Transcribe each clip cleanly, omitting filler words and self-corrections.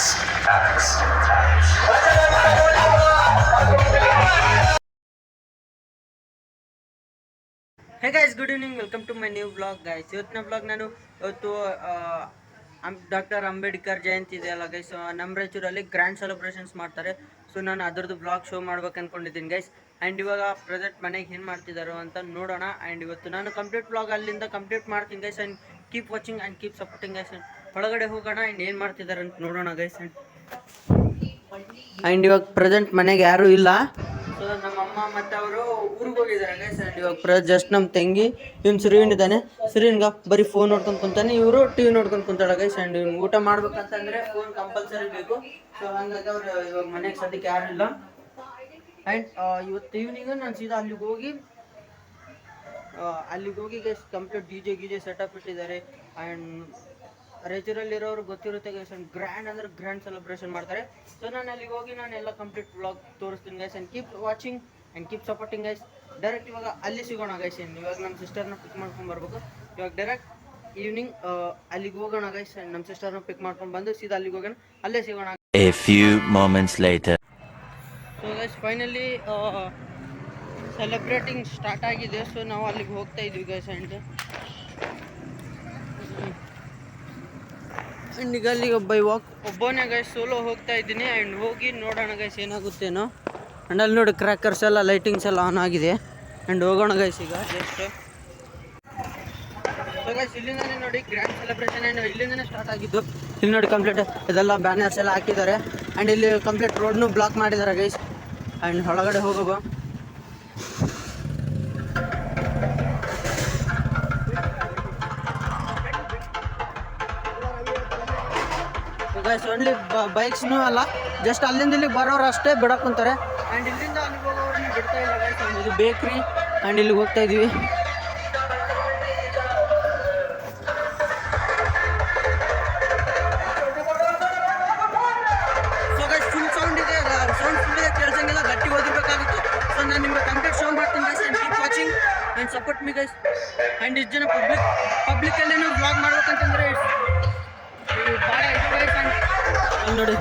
Hey guys, good evening. Welcome to my new blog guys. ಇವತ್ತಿನ blog ನಾನು ಇವತ್ತು doctor Ambedkar Jayanti ಇದೆಯಲ್ಲ ಗೈಸ್, ನಮ್ಮ ರಾಯಚೂರಲ್ಲಿ ಗ್ರ್ಯಾಂಡ್ ಸೆಲೆಬ್ರೇಷನ್ಸ್ ಮಾಡ್ತಾರೆ. ಸೊ ನಾನು ಅದರದ್ದು ಬ್ಲಾಗ್ ಶೋ ಮಾಡ್ಬೇಕು ಅಂದ್ಕೊಂಡಿದ್ದೀನಿ ಗೈಸ್. ಆ್ಯಂಡ್ ಇವಾಗ ಪ್ರೆಸೆಂಟ್ ಮನೆಗೆ ಏನು ಮಾಡ್ತಿದ್ದಾರೋ ಅಂತ ನೋಡೋಣ. ಆ್ಯಂಡ್ ಇವತ್ತು ನಾನು ಕಂಪ್ಲೀಟ್ ಬ್ಲಾಗ್ ಅಲ್ಲಿಂದ ಕಂಪ್ಲೀಟ್ ಮಾಡ್ತೀನಿ guys. And keep watching and keep supporting guys. ಒಳಗಡೆ ಹೋಗೋಣ ಆ್ಯಂಡ್ ಏನು ಮಾಡ್ತಿದ್ದಾರೆ ಅಂತ ನೋಡೋಣ ಗೈಸ್. ಆ್ಯಂಡ್ ಇವಾಗ ಪ್ರೆಸೆಂಟ್ ಮನೆಗೆ ಯಾರೂ ಇಲ್ಲ. ಸೊ ನಮ್ಮ ಅಮ್ಮ ಮತ್ತು ಅವರು ಊರಿಗೆ ಹೋಗಿದ್ದಾರೆ ಗೈಸ್. ಆ್ಯಂಡ್ ಇವಾಗ ಜಸ್ಟ್ ನಮ್ಮ ತಂಗಿ ಇವ್ನು ಶ್ರೀವಿನ್ ಇದ್ದಾನೆ. ಶ್ರೀವಿನ್ಗ ಬರೀ ಫೋನ್ ನೋಡ್ಕೊಂಡು ಕುಂತಾನೆ, ಇವರು ಟಿ ವಿ ನೋಡ್ಕೊಂಡು ಕುಂತಾಳೆ ಗೈಸ್. ಆ್ಯಂಡ್ ಇವ್ನು ಊಟ ಮಾಡ್ಬೇಕಂತಂದರೆ ಫೋನ್ ಕಂಪಲ್ಸರಿ ಬೇಕು. ಸೊ ಹಂಗಾಗಿ ಅವ್ರು ಇವಾಗ ಮನೆಗೆ ಸದ್ಯಕ್ಕೆ ಯಾರೂ ಇಲ್ಲ. ಆ್ಯಂಡ್ ಇವತ್ತು ಈವ್ನಿಂಗು ನಾನು ಸೀದಾ ಅಲ್ಲಿಗೆ ಹೋಗಿ guys complete D J setup ಇಟ್ಟಿದ್ದಾರೆ. ಆ್ಯಂಡ್ ರಾಯಚೂರಲ್ಲಿರೋರು ಗೊತ್ತಿರುತ್ತೆ ಗೈಸ್. ಆ್ಯಂಡ್ ಗ್ರ್ಯಾಂಡ್ ಸೆಲೆಬ್ರೇಷನ್ ಮಾಡ್ತಾರೆ. ಸೊ ನಾನು ಅಲ್ಲಿಗೆ ಹೋಗಿ ನಾನು ಎಲ್ಲ ಕಂಪ್ಲೀಟ್ ವ್ಲಾಗ್ ತೋರಿಸ್ತೀನಿ guys. And keep watching and keep supporting guys. Direct ಇವಾಗ ಅಲ್ಲಿ ಸಿಗೋಣ ಗೈಸ್. ಇವಾಗ ನಮ್ಮ ಸಿಸ್ಟರ್ನ ಪಿಕ್ ಮಾಡ್ಕೊಂಡು ಬರ್ಬೇಕು. ಇವಾಗ ಡೈರೆಕ್ಟ್ ಈವ್ನಿಂಗ್ ಅಲ್ಲಿಗೆ ಹೋಗೋಣ ಗೈಸ್. ಆ್ಯಂಡ್ ನಮ್ಮ ಸಿಸ್ಟರ್ನ ಪಿಕ್ ಮಾಡ್ಕೊಂಡು ಬಂದು ಸೀದಾ ಅಲ್ಲಿಗೆ ಹೋಗೋಣ, ಅಲ್ಲೇ ಸಿಗೋಣ. A few moments later. So guys finally celebrating start ಆಗಿದೆ. ಸೊ ನಾವು ಅಲ್ಲಿಗೆ ಹೋಗ್ತಾ ಇದ್ವಿ ಗೈಸ್. ಆ್ಯಂಡ್ ಈಗ ಅಲ್ಲಿಗೆ ಒಬ್ಬನೇ ಗೈಸ್ ಸೋಲೋ ಹೋಗ್ತಾ ಇದ್ದೀನಿ. ಆ್ಯಂಡ್ ಹೋಗಿ ನೋಡೋಣ ಗೈಸ್ ಏನಾಗುತ್ತೇನೋ. ಆ್ಯಂಡ್ ಅಲ್ಲಿ ನೋಡಿ ಕ್ರ್ಯಾಕರ್ಸ್ ಎಲ್ಲ ಲೈಟಿಂಗ್ಸ್ ಎಲ್ಲ ಆನ್ ಆಗಿದೆ. ಆ್ಯಂಡ್ ಹೋಗೋಣ ಗೈಸ್ ಈಗ ಜಸ್ಟ್. ಸೊ ಗೈಸ್ ಇಲ್ಲಿಂದನೇ ನೋಡಿ ಗ್ರ್ಯಾಂಡ್ ಸೆಲೆಬ್ರೇಷನ್ ಆ್ಯಂಡ್ ಇಲ್ಲಿಂದನೇ ಸ್ಟಾರ್ಟ್ ಆಗಿದ್ದು. ಇಲ್ಲಿ ನೋಡಿ ಕಂಪ್ಲೀಟ್ ಇದೆಲ್ಲ ಬ್ಯಾನರ್ಸ್ ಎಲ್ಲ ಹಾಕಿದ್ದಾರೆ. ಆ್ಯಂಡ್ ಇಲ್ಲಿ ಕಂಪ್ಲೀಟ್ ರೋಡ್ನು ಬ್ಲಾಕ್ ಮಾಡಿದ್ದಾರೆ ಗೈಸ್. ಆ್ಯಂಡ್ ಒಳಗಡೆ ಹೋಗೋದು ಗೈಸ್. ಓನ್ಲಿ ಬೈಕ್ಸ್ನೂ ಅಲ್ಲ, ಜಸ್ಟ್ ಅಲ್ಲಿಂದ ಇಲ್ಲಿಗೆ ಬರೋರು ಅಷ್ಟೇ ಬಿಡಕ್ಕೆ ಕುಂತಾರೆ. ಆ್ಯಂಡ್ ಇಲ್ಲಿಂದ ಅಲ್ಲಿಗೆ ಹೋಗೋವ್ರನ್ನ ಬಿಡ್ತಾ ಇಲ್ಲ ಗೈಸ್. ಇದು ಬೇಕ್ರಿ. ಆ್ಯಂಡ್ ಇಲ್ಲಿಗೆ ಹೋಗ್ತಾ ಇದ್ದೀವಿ. ಸೊ ಗೈಸ್ ಫುಲ್ ಸೌಂಡ್ ಇದೆ, ಕೇಳಿಸಂಗಿಲ್ಲ, ಗಟ್ಟಿ ಓದಿರ್ಬೇಕಾಗುತ್ತೆ. ಸೊ ನಾನು ನಿಮ್ಗೆ ಕಂಪ್ಲೀಟ್ ಶೋ ಮಾಡ್ತೀನಿ guys. And keep watching and support me guys. And ಇಷ್ಟು ಜನ ಪಬ್ಲಿಕಲ್ಲಿ ಬ್ಲಾಗ್ ಮಾಡ್ಬೇಕಂತಂದರೆ ಭಾಳ ಇದು ಗೈಸ್. ಆ್ಯಂಡ್ ನೋಡಿ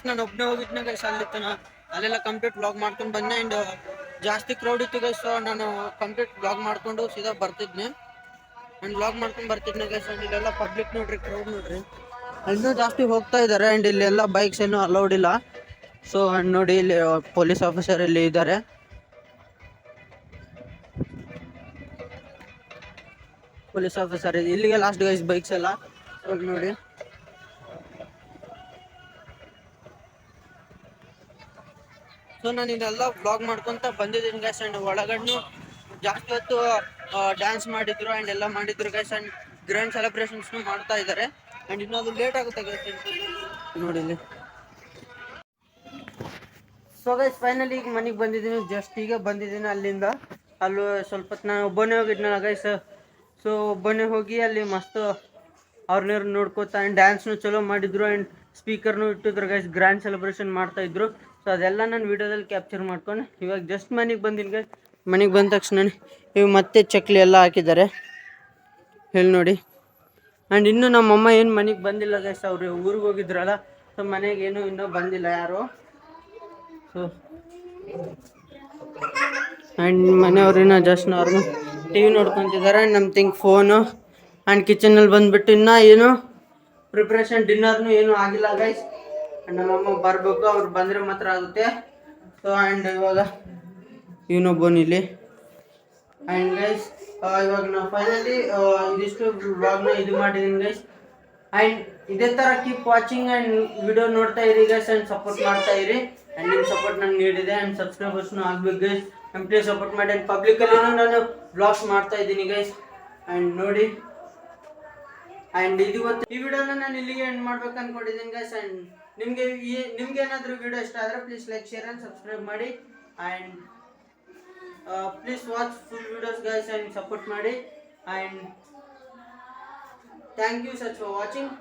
ಫಸ್ಟ್ ನಾನು ಒಬ್ಬನೇ ಹೋಗಿದ್ನ ಗೈಸ್ ಅಲ್ಲಿ ತನ ಅಲ್ಲೆಲ್ಲ ಕಂಪ್ಲೀಟ್ ಬ್ಲಾಗ್ ಮಾಡ್ಕೊಂಡು ಬಂದೆ. ಆ್ಯಂಡ್ ಜಾಸ್ತಿ ಕ್ರೌಡ್ ಇತ್ತು ಗೈಸ್, ಸೊ ನಾನು ಕಂಪ್ಲೀಟ್ ಬ್ಲಾಗ್ ಮಾಡ್ಕೊಂಡು ಸೀದಾ ಬರ್ತಿದ್ನೆ. ಆ್ಯಂಡ್ ಬ್ಲಾಗ್ ಮಾಡ್ಕೊಂಡು ಬರ್ತಿದ್ನೆ ಗೈಸ್. ಆ್ಯಂಡ್ ಇಲ್ಲೆಲ್ಲ ಪಬ್ಲಿಕ್ ನೋಡ್ರಿ, ಕ್ರೌಡ್ ನೋಡ್ರಿ, ಇನ್ನೂ ಜಾಸ್ತಿ ಹೋಗ್ತಾ ಇದ್ದಾರೆ. ಆ್ಯಂಡ್ ಇಲ್ಲೆಲ್ಲ ಬೈಕ್ಸ್ ಏನೂ ಅಲೌಡ್ ಇಲ್ಲ. ಸೊ ನೋಡಿ ಇಲ್ಲಿ ಪೊಲೀಸ್ ಆಫೀಸರ್ ಇಲ್ಲಿ ಇದ್ದಾರೆ. ಪೊಲೀಸ್ ಆಫೀಸರ್ ಇಲ್ಲಿಗೆ ಲಾಸ್ಟ್ ಗೈಸ್ ಬೈಕ್ಸ್ ಎಲ್ಲ ನೋಡಿ. ಸೊ ನಾನು ಇದೆಲ್ಲ ಬ್ಲಾಗ್ ಮಾಡ್ಕೊಂತ ಬಂದಿದ್ದೀನಿ ಗೈಸ್. ಆ್ಯಂಡ್ ಒಳಗಡೆ ಜಾಸ್ತಿ ಹೊತ್ತು ಡ್ಯಾನ್ಸ್ ಮಾಡಿದ್ರು ಆ್ಯಂಡ್ ಎಲ್ಲ ಮಾಡಿದ್ರು ಗೈಸ್. ಆ್ಯಂಡ್ ಗ್ರ್ಯಾಂಡ್ ಸೆಲೆಬ್ರೇಷನ್ಸ್ನು ಮಾಡ್ತಾ ಇದ್ದಾರೆ. ಆ್ಯಂಡ್ ಇನ್ನೂ ಅದು ಲೇಟ್ ಆಗುತ್ತೆ ಗೈಸ್ ನೋಡಿ ಇಲ್ಲಿ. ಸೊ ಗೈಸ್ ಫೈನಲಿ ಈಗ ಮನೆಗೆ ಬಂದಿದ್ದೀನಿ, ಜಸ್ಟ್ ಈಗ ಬಂದಿದ್ದೀನಿ ಅಲ್ಲಿಂದ. ಅಲ್ಲೂ ಸ್ವಲ್ಪ ಹೊತ್ತು ನಾನು ಒಬ್ಬನೇ ಹೋಗಿದ್ನಲ್ಲ ಗೈಸ್. ಸೊ ಒಬ್ಬನೇ ಹೋಗಿ ಅಲ್ಲಿ ಮಸ್ತ್ ಅವ್ರನ್ನ ನೋಡ್ಕೋತಾ ಆ್ಯಂಡ್ ಡ್ಯಾನ್ಸ್ನು ಚಲೋ ಮಾಡಿದ್ರು ಆ್ಯಂಡ್ ಸ್ಪೀಕರ್ನು ಇಟ್ಟಿದ್ರು ಗೈಸ್. ಗ್ರ್ಯಾಂಡ್ ಸೆಲೆಬ್ರೇಷನ್ ಮಾಡ್ತಾಯಿದ್ರು. ಸೊ ಅದೆಲ್ಲ ನಾನು ವೀಡಿಯೋದಲ್ಲಿ ಕ್ಯಾಪ್ಚರ್ ಮಾಡ್ಕೊಂಡು ಇವಾಗ ಜಸ್ಟ್ ಮನೆಗೆ ಬಂದಿನಿ ಗೈಸ್. ಮನೆಗೆ ಬಂದ ತಕ್ಷಣ ಇವು ಮತ್ತೆ ಚಕ್ಲಿ ಎಲ್ಲ ಹಾಕಿದ್ದಾರೆ ಹೇಳಿ ನೋಡಿ. ಆ್ಯಂಡ್ ಇನ್ನೂ ನಮ್ಮಮ್ಮ ಏನು ಮನೆಗೆ ಬಂದಿಲ್ಲ ಗೈಸ್, ಅವರು ಊರಿಗೆ ಹೋಗಿದ್ರಲ್ಲ. ಸೊ ಮನೆಗೆ ಏನು ಇನ್ನೂ ಬಂದಿಲ್ಲ ಯಾರು. ಸೊ ಆ್ಯಂಡ್ ಮನೆಯವ್ರಿನ್ನ ಜಸ್ಟ್ ನಾರ್ಮಲ್ ಟಿ ವಿ ನೋಡ್ಕೊತಿದ್ದಾರೆ. ನಮ್ಥಿಂಗ್ ಫೋನು ಆ್ಯಂಡ್ ಕಿಚನಲ್ಲಿ ಬಂದುಬಿಟ್ಟು ಇನ್ನೂ ಏನು ಪ್ರಿಪ್ರೇಷನ್ ಡಿನ್ನರ್ನು ಏನೂ ಆಗಿಲ್ಲ ಗೈಸ್. ನಮ್ಮಮ್ಮ ಬರಬೇಕು, ಅವ್ರು ಬಂದರೆ ಮಾತ್ರ ಆಗುತ್ತೆ. ಸೊ ಆ್ಯಂಡ್ ಇವಾಗ ಇವನೊಬ್ಬನು ಇಲ್ಲಿ. ಆ್ಯಂಡ್ ಗೈಸ್ ಇವಾಗ ನಾವು ಫೈನಲಿ ಇದಿಷ್ಟು ವ್ಲಾಗ್ನ ಇದು ಮಾಡಿದ್ದೀನಿ ಗೈಸ್. ಆ್ಯಂಡ್ ಇದೇ ಥರ ಕೀಪ್ ವಾಚಿಂಗ್ ಆ್ಯಂಡ್ ವಿಡಿಯೋ ನೋಡ್ತಾ ಇರಿ ಗೈಸ್. ಆ್ಯಂಡ್ ಸಪೋರ್ಟ್ ಮಾಡ್ತಾ ಇರಿ. ಆ್ಯಂಡ್ ನಿಮ್ಮ ಸಪೋರ್ಟ್ ನಂಗೆ ನೀಡಿದೆ. ಆ್ಯಂಡ್ ಸಬ್ಸ್ಕ್ರೈಬರ್ಸ್ನು ಆಗಬೇಕು ಗೈಸ್. ಪ್ಲೀಸ್ ಸಪೋರ್ಟ್ ಮಾಡಿ. ಆ್ಯಂಡ್ ಪಬ್ಲಿಕಲ್ಲಿನೂ ನಾನು ವ್ಲಾಗ್ಸ್ ಮಾಡ್ತಾ ಇದ್ದೀನಿ ಗೈಸ್. ಆ್ಯಂಡ್ ನೋಡಿ. ಆ್ಯಂಡ್ ಇವತ್ತು ಈ ವಿಡಿಯೋನ ನಾನು ಇಲ್ಲಿಗೆ ಎಂಡ್ ಮಾಡ್ಬೇಕು ಅಂದ್ಕೊಂಡಿದ್ದೀನಿ ಗೈಸ್. ಆ್ಯಂಡ್ ನಿಮ್ಗೆ ಏನಾದರೂ ವಿಡಿಯೋ ಇಷ್ಟ ಆದರೆ please like, share and subscribe ಮಾಡಿ. And please watch full videos guys and support ಮಾಡಿ. And thank you such for watching.